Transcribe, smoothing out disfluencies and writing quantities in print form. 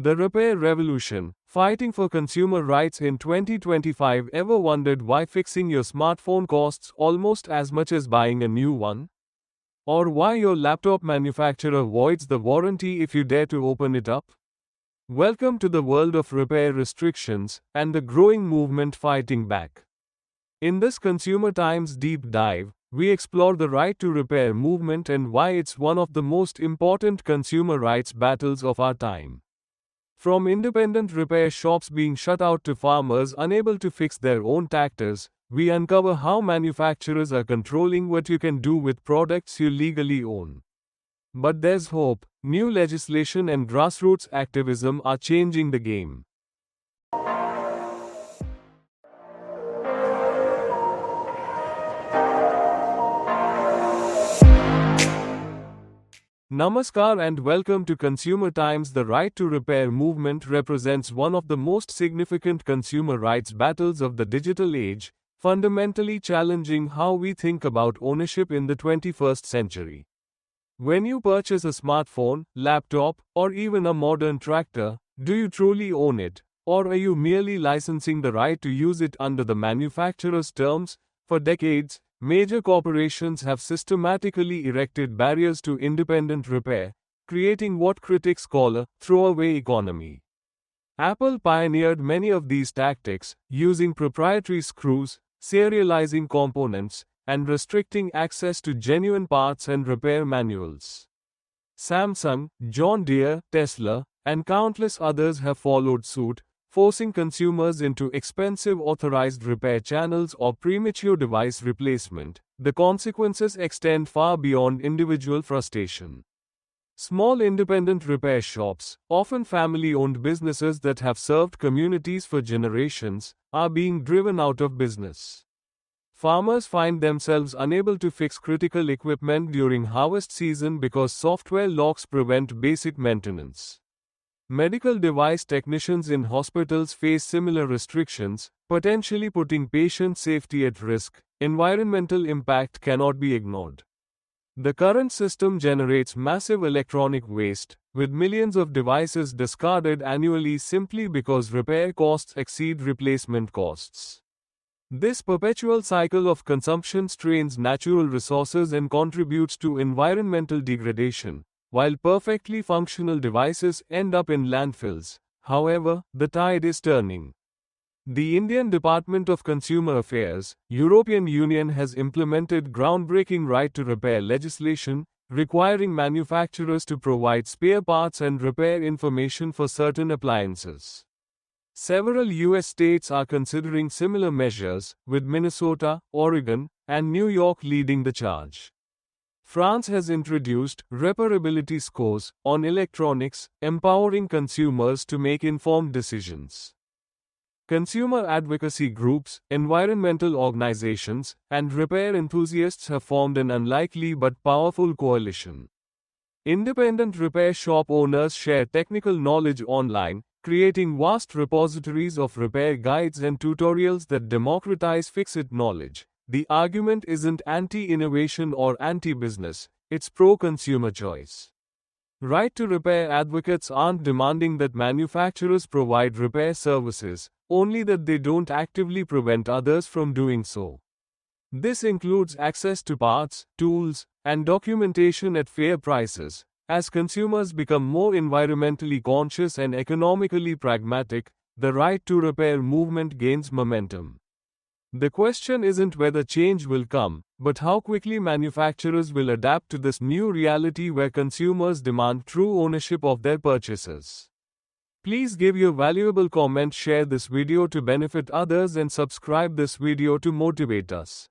The repair revolution, fighting for consumer rights in 2025. Ever wondered why fixing your smartphone costs almost as much as buying a new one? Or why your laptop manufacturer voids the warranty if you dare to open it up? Welcome to the world of repair restrictions and the growing movement fighting back. In this Consumer Times deep dive, we explore the right to repair movement and why it's one of the most important consumer rights battles of our time. From independent repair shops being shut out to farmers unable to fix their own tractors, we uncover how manufacturers are controlling what you can do with products you legally own. But there's hope. New legislation and grassroots activism are changing the game. Namaskar and welcome to Consumer Times. The right to repair movement represents one of the most significant consumer rights battles of the digital age, fundamentally challenging how we think about ownership in the 21st century. When you purchase a smartphone, laptop, or even a modern tractor, do you truly own it, or are you merely licensing the right to use it under the manufacturer's terms? For decades, major corporations have systematically erected barriers to independent repair, creating what critics call a throwaway economy. Apple pioneered many of these tactics, using proprietary screws, serializing components, and restricting access to genuine parts and repair manuals. Samsung, John Deere, Tesla, and countless others have followed suit, forcing consumers into expensive authorized repair channels or premature device replacement. The consequences extend far beyond individual frustration. Small independent repair shops, often family-owned businesses that have served communities for generations, are being driven out of business. Farmers find themselves unable to fix critical equipment during harvest season because software locks prevent basic maintenance. Medical device technicians in hospitals face similar restrictions, potentially putting patient safety at risk. Environmental impact cannot be ignored. The current system generates massive electronic waste, with millions of devices discarded annually simply because repair costs exceed replacement costs. This perpetual cycle of consumption strains natural resources and contributes to environmental degradation, while perfectly functional devices end up in landfills. However, the tide is turning. The Indian Department of Consumer Affairs, European Union has implemented groundbreaking right to repair legislation, requiring manufacturers to provide spare parts and repair information for certain appliances. Several U.S. states are considering similar measures, with Minnesota, Oregon, and New York leading the charge. France has introduced repairability scores on electronics, empowering consumers to make informed decisions. Consumer advocacy groups, environmental organizations, and repair enthusiasts have formed an unlikely but powerful coalition. Independent repair shop owners share technical knowledge online, creating vast repositories of repair guides and tutorials that democratize fix-it knowledge. The argument isn't anti-innovation or anti-business, it's pro-consumer choice. Right to repair advocates aren't demanding that manufacturers provide repair services, only that they don't actively prevent others from doing so. This includes access to parts, tools, and documentation at fair prices. As consumers become more environmentally conscious and economically pragmatic, the right to repair movement gains momentum. The question isn't whether change will come, but how quickly manufacturers will adapt to this new reality where consumers demand true ownership of their purchases. Please give your valuable comment, share this video to benefit others, and subscribe this video to motivate us.